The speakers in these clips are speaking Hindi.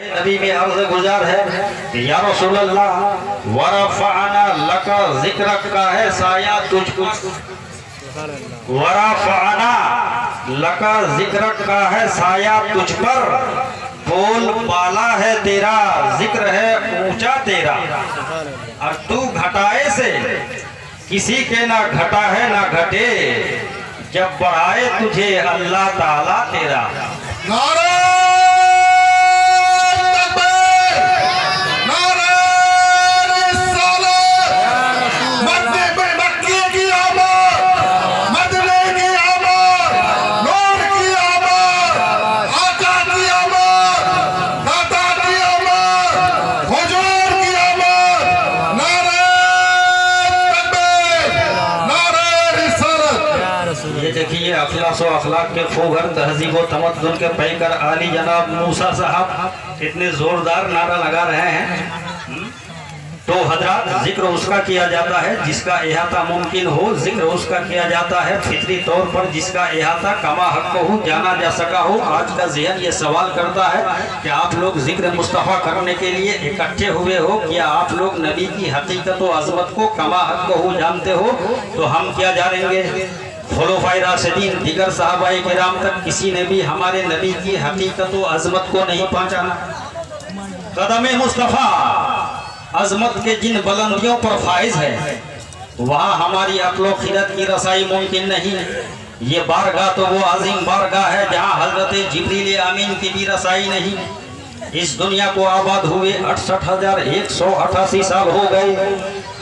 नबी में अर्ज गुजार है कि या रसूल अल्लाह वरफ़अना लका ज़िक्रक का है साया तुझको, वरफ़अना लका ज़िक्रक का है साया तुझ पर, बोल बाला है तेरा, जिक्र है ऊंचा तेरा, और तू घटाए से किसी के ना घटा है ना घटे, जब बढ़ाए तुझे अल्लाह ताला तेरा। देखिए अखलाक के फोगर तहजीब व तमद्दुन के पैकर आली जनाब मूसा साहब इतने जोरदार नारा लगा रहे हैं। तो हजरत जिक्र उसका किया जाता है जिसका इहाता मुमकिन हो, जिक्र उसका किया जाता है फितरी तौर पर जिसका इहाता कमा हक हो, जाना जा सका हो। आज का ज़हन ये सवाल करता है कि आप लोग जिक्र मुस्तफ़ा करने के लिए इकट्ठे हुए हो, क्या आप लोग नबी की हकीकत व अज़मत को कमा हक हो जानते हो? तो हम क्या जानेंगे? खुलफ़ाए राशिदीन दिगर सहाबाए किराम तक किसी ने भी हमारे नबी की हकीकत व अज़मत को नहीं पहचाना। कदम मुस्तफ़ा अज़मत के जिन बुलंदियों पर फाइज है वहाँ हमारी अक्ल खिरत की रसाई मुमकिन नहीं। ये बारगाह तो वो अजीम बारगाह है जहाँ हज़रत जिब्रील अमीन की भी रसाई नहीं। इस दुनिया को आबाद हुए 68,188 साल हो गए।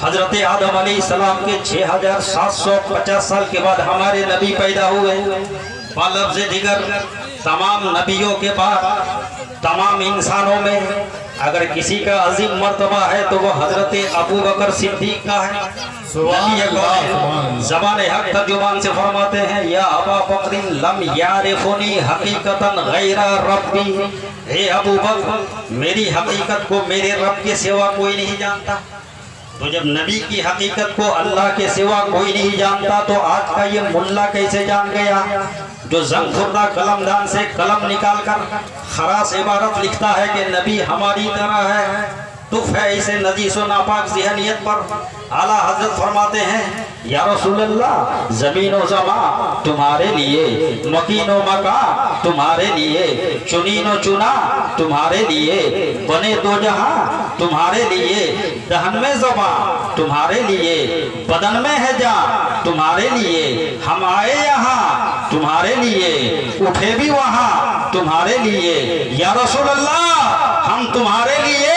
हजरत आदम अलैहिस्सलाम के 6,750 साल के बाद हमारे नबी पैदा हुए। लफ्ज़ दिगर तमाम नबियों के बाद तमाम इंसानों में अगर किसी का अजीम मर्तबा है तो वह हजरत अबू बकर सिद्दीक का है। ज़बान हक तर्जुमान से फरमाते हैं या अबा बकरिन लम यारिफुनी हकीकतन गैरा रब्बी, हे अबू बकर मेरी हकीकत को मेरे रब के सिवा कोई नहीं जानता। तो जब नबी की हकीकत को अल्लाह के सिवा कोई नहीं जानता तो आज का ये मुल्ला कैसे जान गया जो जंग खुर्दा कलमदान से कलम निकाल कर खरास इबारत लिखता है कि नबी हमारी तरह है। तुफ है इसे नजीस व नापाक ज़हनियत पर। आला हजरत फरमाते हैं या रसूल अल्लाह ज़मीन व ज़मा तुम्हारे लिए, मकीन व मका तुम्हारे लिए, चुनीन व चुना तुम्हारे लिए, बने दो जहां तुम्हारे लिए, दहन में ज़बा तुम्हारे लिए, बदन में है जान तुम्हारे लिए, हम आए यहाँ तुम्हारे लिए, उठे भी वहाँ तुम्हारे लिए। या रसूल अल्लाह हम तुम्हारे लिए,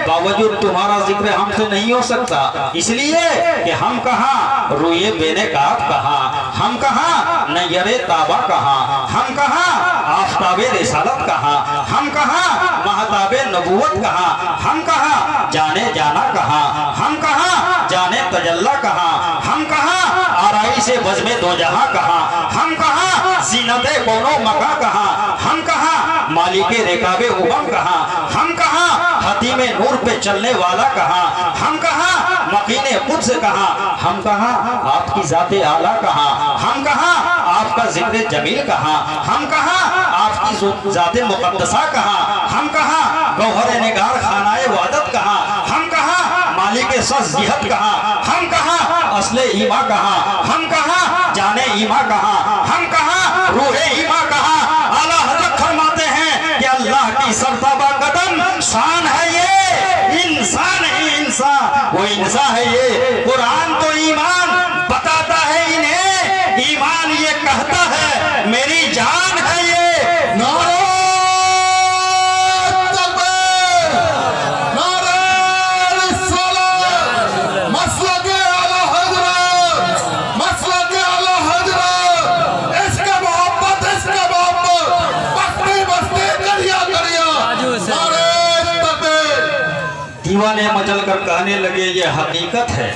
बावजूद तुम्हारा जिक्र हमसे नहीं हो सकता, इसलिए कि हम कहाँ रुए बेने काब कहाँ, हम कहाँ नयरे ताबा कहाँ, हम कहाँ आफताबे रिसालत कहाँ, हम कहाँ महताबे नबूवत कहाँ, हम कहाँ जाने जाना कहाँ, हम कहाँ जाने तजल्ला कहाँ, हम कहाँ आराई से बज़्मे दो जहां कहाँ, हम कहाँ ज़ीनते कोनो मका कहाँ, हम कहाँ मालिके रेकाबे उमम कहाँ, हम कहाँ हतीमे नूर पे चलने वाला कहाँ, हम कहाँ मकीने कुद्स कहाँ, हम कहाँ आपकी ज़ाते आला कहाँ, हम कहाँ आपका जिक्र जमील कहाँ, हम कहाँ आपकी ज़ाते मुक़द्दसा कहाँ, हम कहाँ गौहर निगार खानाए वादत कहाँ, हम कहाँ मालिके सस जिहत कहाँ, हम कहाँ असले ईमा कहाँ, हम कहाँ जाने ईमा कहाँ, हम कहाँ रूहे ईमा कहाँ। आला हज़रत फरमाते हैं कि अल्लाह की सरताबा कदम शान है ये, इंसान ही इंसान, वो इंसान है ये। कुरान तो ईमान बताता है इन्हें, ईमान ये कहता है मेरी जान है ये। दीवाने मचल कर कहने लगे ये हकीकत है,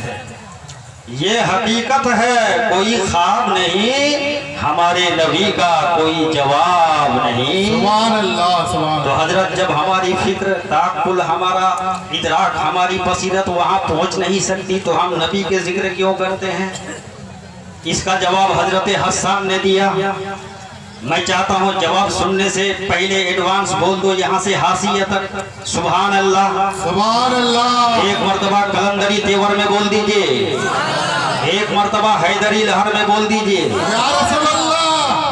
ये हकीकत है, कोई ख्वाब नहीं, हमारे नबी का कोई जवाब नहीं। सुभान अल्लाह सुभान। तो हजरत जब हमारी फिक्र ताकुल हमारा इदराक हमारी बसीरत वहाँ पहुँच नहीं सकती तो हम नबी के जिक्र क्यों करते हैं? इसका जवाब हजरत हसन ने दिया मैं चाहता हूँ जवाब सुनने से पहले एडवांस बोल दो यहाँ से हाशिया तक सुभान अल्लाह। सुभान अल्लाह। एक मर्तबा कलंदरी तेवर में बोल दीजिए, एक मर्तबा हैदरी लहर में बोल दीजिए। या रसूल अल्लाह।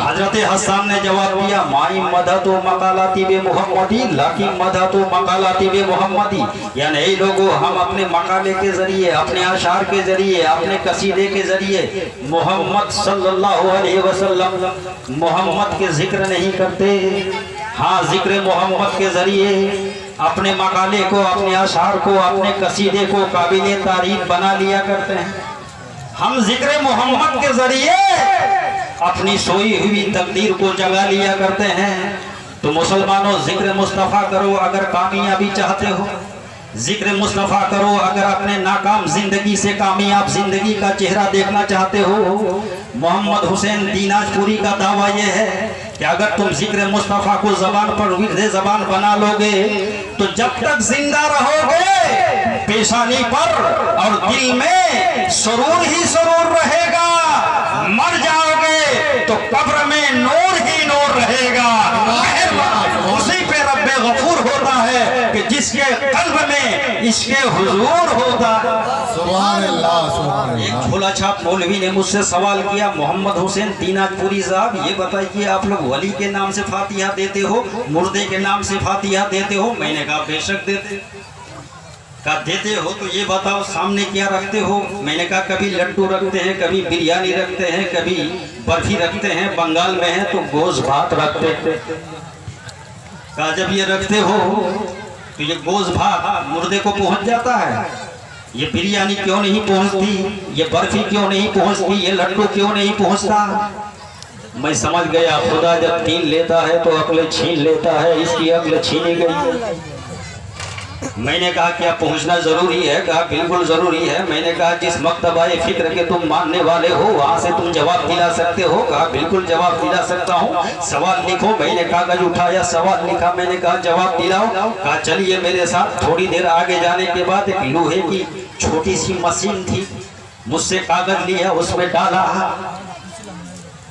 हजरत हसन ने जवाब दिया, माई मदद मकालाती बे मोहम्मदी लाकी मदद मकालाती बे मोहम्मदी, यानी ये लोगों हम अपने मकाले के जरिए, अपने अशार के जरिए, अपने कसीदे के जरिए मोहम्मद सल्लल्लाहु अलैहि वसल्लम मोहम्मद के जिक्र नहीं करते। हाँ, जिक्र मोहम्मद के जरिए अपने मकाले को, अपने अशार को, अपने कसीदे को काबिल तारीफ बना लिया करते हैं। हम जिक्र मोहम्मद के जरिए अपनी सोई हुई तकदीर को जगा लिया करते हैं। तो मुसलमानों, जिक्र मुस्तफ़ा करो अगर कामयाबी चाहते हो, जिक्र मुस्तफ़ा करो अगर अपने नाकाम जिंदगी से कामयाब जिंदगी का चेहरा देखना चाहते हो। मोहम्मद हुसैन दीनाजपुरी का दावा यह है कि अगर तुम जिक्र मुस्तफ़ा को जबान पर विर्द जबान बना लोगे तो जब तक जिंदा रहोगे पेशानी पर और दिल में सुरूर ही सुरूर रहेगा, मर जाओगे तो कब्र में नूर ही नूर रहेगा। उसी पे रब्बे गफूर होता है कि जिसके कल्ब में इसके हुजूर होता है। सुभान अल्लाह, सुभान अल्लाह। एक झोला छाप मौलवी ने मुझसे सवाल किया, मोहम्मद हुसैन दीनाजपुरी साहब ये बताइए आप लोग वली के नाम से फातिहा देते हो, मुर्दे के नाम से फातिहा देते हो? मैंने कहा बेशक देते। कहा देते हो तो ये बताओ सामने क्या रखते हो? मैंने कहा कभी लड्डू रखते हैं, कभी बिरयानी रखते हैं, कभी बर्फी रखते हैं, बंगाल में है तो गोश्त भात रखते हैं। कहा जब ये रखते हो तो ये गोश्त भात मुर्दे को पहुंच जाता है, ये बिरयानी क्यों नहीं पहुंचती, ये बर्फी क्यों नहीं पहुंचती, ये लड्डू क्यों नहीं पहुंचता? मैं समझ गया खुदा जब तीन लेता है तो अक्ल छीन लेता है, इसकी अक्ल छीनी गई। मैंने कहा क्या पहुंचना जरूरी है? कहा बिल्कुल जरूरी है। मैंने कहा जिस मक्तबाए फिक्र के तुम मानने वाले हो वहां से तुम जवाब दिला सकते हो? कहा बिल्कुल जवाब दिला सकता हूँ। सवाल लिखो। मैंने कागज उठाया, सवाल लिखा, मैंने कहा जवाब दिलाओ। कहा चलिए मेरे साथ। थोड़ी देर आगे जाने के बाद एक लोहे की छोटी सी मशीन थी, मुझसे कागज लिया, उसमें डाला,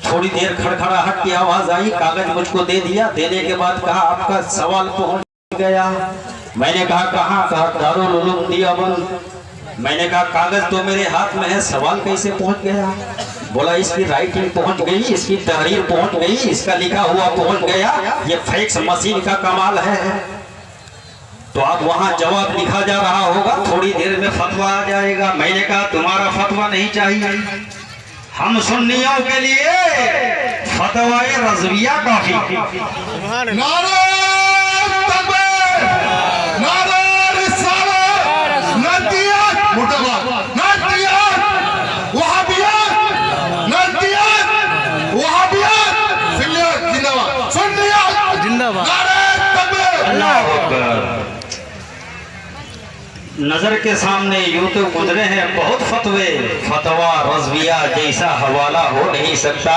थोड़ी देर खड़खड़ाहट की आवाज आई, कागज मुझको दे दिया। देने के बाद कहा आपका सवाल पहुंच गया। मैंने कहा कहाँ? कहा दारुल उलूम देवबंद। मैंने कहा कागज तो मेरे हाथ में है, सवाल कैसे पहुंच गया? बोला इसकी राइटिंग पहुंच गई, इसकी तहरीर पहुंच गई, इसका लिखा हुआ पहुंच गया, ये फैक्स मशीन का कमाल है। तो अब वहां जवाब लिखा जा रहा होगा, थोड़ी देर में फतवा आ जाएगा। मैंने कहा तुम्हारा फतवा नहीं चाहिए, हम सुन्नियों के लिए फतवाए रज़विया काफी। नारे तकबीर, नारे रिसालत, नदियत मुर्दाबाद, नदियत वहाबियत, नदियत वहाबियत, सुन्नियत जिंदाबाद, सुन्नियत जिंदाबाद, नारे तकबीर, अल्लाह अकबर। नजर के सामने यूं तो गुजरे हैं बहुत फतवे, फतवा रज़विया जैसा हवाला हो नहीं सकता।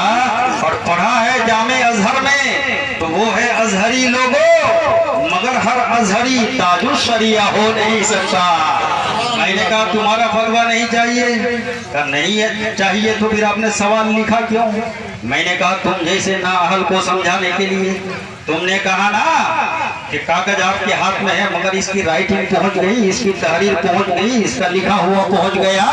और पढ़ा है जामे अजहर में तो वो है अजहरी लोगों, मगर हर अजहरी ताजु शरिया हो नहीं सकता। मैंने कहा तुम्हारा फतवा नहीं चाहिए? कहा नहीं है चाहिए। तो फिर आपने सवाल लिखा क्यों? मैंने कहा तुम जैसे नाअहल को समझाने के लिए। तुमने कहा ना कि कागज आपके हाथ में है मगर इसकी राइटिंग पहुंच गई, इसकी तहरीर पहुंच गई, इसका लिखा हुआ पहुंच गया।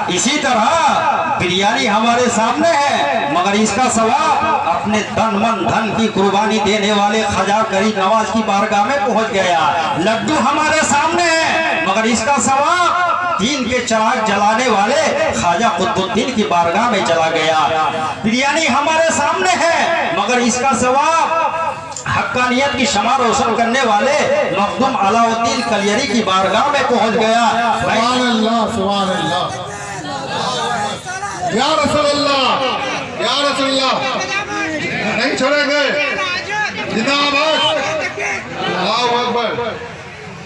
इसी तरह बिरयानी हमारे सामने है मगर इसका सवाब अपने तन मन धन की कुर्बानी देने वाले ख्वाजा गरीब नवाज की बारगाह में पहुंच गया। लड्डू हमारे सामने है मगर इसका सवाब दीन के चिराग जलाने वाले ख्वाजा कुतुबुद्दीन की बारगाह में चला गया। बिरयानी हमारे सामने है मगर इसका सवाब हक्कानियत की शमा रोशन करने वाले मखदूम अलाउद्दीन कलियरी की बारगाह में पहुंच गया। सुभान अल्लाह, सुभान अल्लाह, या रसूल अल्लाह, या रसूल अल्लाह, नहीं छोड़ेंगे, जिंदाबाद, अल्लाहू अकबर।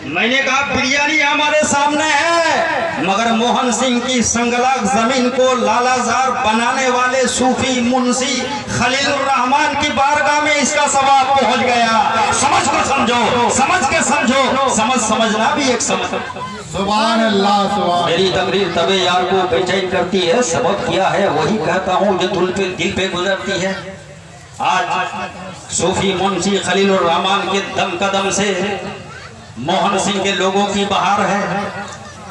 मैंने कहा बिरयानी हमारे सामने है मगर मोहन सिंह की संगलाक जमीन को लालाजार बनाने वाले सूफी मुंशी खलीलुर रहमान की बारगाह में इसका सवाब पहुंच गया। समझ को समझो, समझ के समझो, समझना भी एक समझ। सुभान अल्लाह, सुभान। मेरी तकरीर तबे यार को बेचैन करती है, सबक किया है वही कहता हूँ जो दिल पे गुजरती है। आज सूफी मुंशी खलीलुर रहमान के दम कदम से मोहन सिंह के लोगों की बहार है,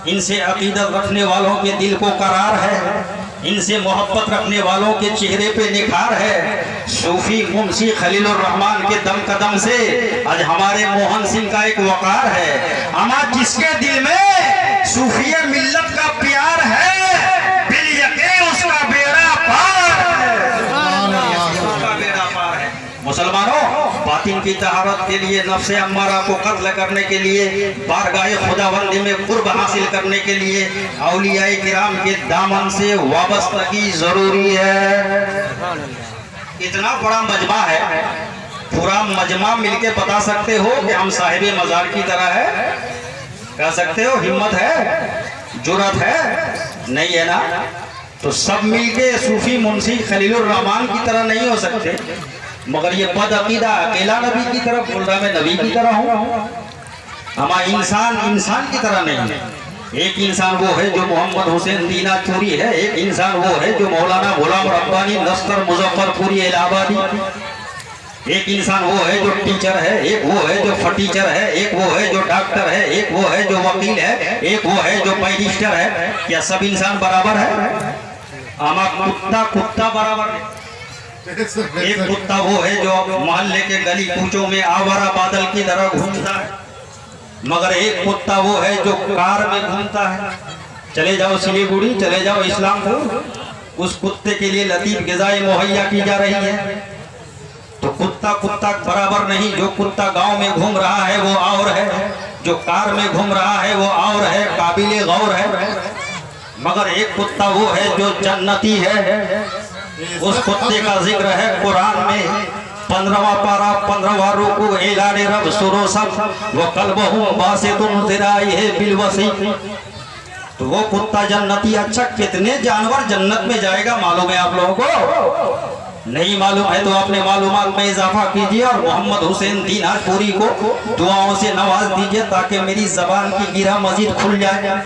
इनसे अकीदत रखने वालों के दिल को करार है, इनसे मोहब्बत रखने वालों के चेहरे पे निखार है। सूफी मुंशी खलीलुर रहमान के दम कदम से आज हमारे मोहन सिंह का एक वकार है। हमारे जिसके दिल में सूफी मिल्लत का प्यार है, बिल यकीन उसका बेड़ा पार है। मुसलमानों, बातिन की तहारत के लिए, नफ्से अम्मारा को कत्ल करने के लिए, बारगाह खुदाबंदी में कुर्ब हासिल करने के लिए औलियाए किराम के दामन से वाबस्तगी जरूरी है। इतना बड़ा मजमा है, पूरा मजमा मिलके बता सकते हो कि हम साहिबे मजार की तरह है? कह सकते हो? हिम्मत है, जुर्रत है? नहीं है ना? तो सब मिलके सूफी मुंशी खलीलुर रहमान की तरह नहीं हो सकते। मगर ये बद अकीदा अकेला नबी की तरफ बोल रहा, मैं नबी की तरह हूँ। हमारा इंसान की तरह नहीं है। एक इंसान वो है जो मोहम्मद हुसैन दीनापुरी है, एक इंसान वो है जो मौलाना गुलाम रब्बानी नस्तर मुजफ्फरपुरी इलाहाबादी, एक इंसान वो है जो टीचर है, एक वो है जो फटीचर है, एक वो है जो डॉक्टर है, एक वो है जो वकील है, एक वो है जो बैरिस्टर है। क्या सब इंसान बराबर है? हमारा कुत्ता बराबर है। एक कुत्ता वो है जो मोहल्ले के गली कूचों में आवारा बादल की तरह घूमता है, मगर एक कुत्ता वो है जो कार में घूमता है। चले जाओ सिलीगुड़ी, चले जाओ इस्लामपुर, उस कुत्ते के लिए लतीफ ग़िज़ाएं मुहैया की जा रही है। तो कुत्ता बराबर नहीं। जो कुत्ता गांव में घूम रहा है वो और है, जो कार में घूम रहा है वो और है, काबिले गौर है। मगर एक कुत्ता वो है जो जन्नती है। उस कुत्ते का जिक्र है कुरान में 15वां पारा 15वां रुकू, एलाने रब सुरो सब वो कल्बहु बासितुन ज़िराइहि बिलवसी। तो वो कुत्ता जन्नती। अच्छा, कितने जानवर जन्नत में जाएगा मालूम है आप लोगों को? नहीं मालूम है तो अपने मालूमात में इजाफा कीजिए और मोहम्मद हुसैन दीनापुरी को दुआओं से नवाज दीजिए ताकि मेरी जबान की गिरा मजीद खुल जाए।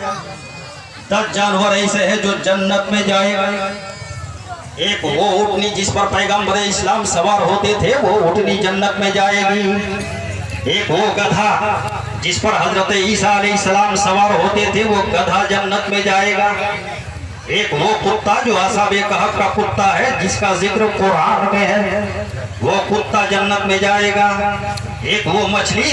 10 जानवर ऐसे हैं जो जन्नत में जाएगा। एक वो ऊँटनी जिस पर पैगंबर इस्लाम सवार होते थे, वो ऊँटनी जन्नत में जाएगी। एक वो गधा जिस पर हजरत ईसा अलैहिस्सलाम सवार होते थे, वो गधा जन्नत में जाएगा। एक वो कुत्ता जो असहाबे कहफ का कुत्ता है, जिसका जिक्र कुरान में है, वो कुत्ता जन्नत में जाएगा। एक वो मछली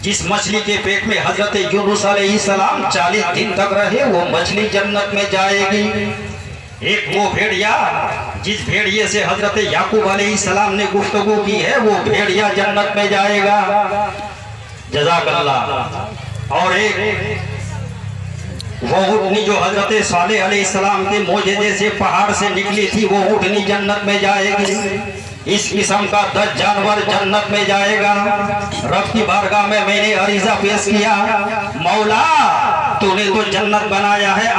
जिस मछली के पेट में हजरत यूनुस अलैहिस्सलाम 40 दिन तक रहे, वो मछली जन्नत में जाएगी। एक वो भेड़िया जिस भेड़िए से हजरत याकूब अलैहिस्सलाम ने गुफ्तगू की है, वो भेड़िया जन्नत में जाएगा। जज़ाकल्लाह। और एक वो ऊँटनी जो हजरत सालेह अलैहिस्सलाम के मोजज़े से पहाड़ से निकली थी, वो ऊँटनी जन्नत में जाएगी। इस किस्म का 10 जानवर जन्नत में जाएगा। रब की बारगाह में मैंने अरीजा पेश किया, मौला तूने तो जन्नत बनाया है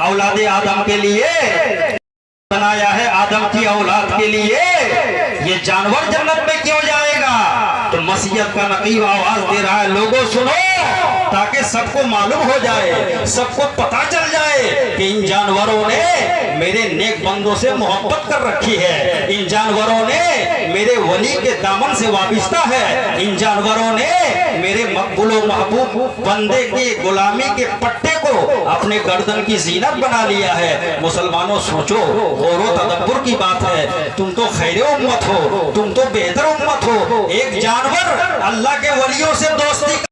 औलाद आदम के लिए, बनाया है आदम की औलाद के लिए, ये जानवर जन्नत में क्यों जाएगा? तो मसीहत का नकीब आवाज दे रहा है, लोगों सुनो, ताकि सबको मालूम हो जाए, सबको पता चल जाए कि इन जानवरों ने मेरे नेक बंदों से मोहब्बत कर रखी है, इन जानवरों ने मेरे वली के दामन से वाबिस्ता है, इन जानवरों ने मेरे मकबूल व महबूब बंदे की गुलामी के पट्टे को अपने गर्दन की जीनत बना लिया है। मुसलमानों सोचो, गौर तदब्बुर की बात है। तुम तो खैर उम्मत हो, तुम तो बेहतर उम्मत हो। एक जानवर अल्लाह के वलियों से दोस्ती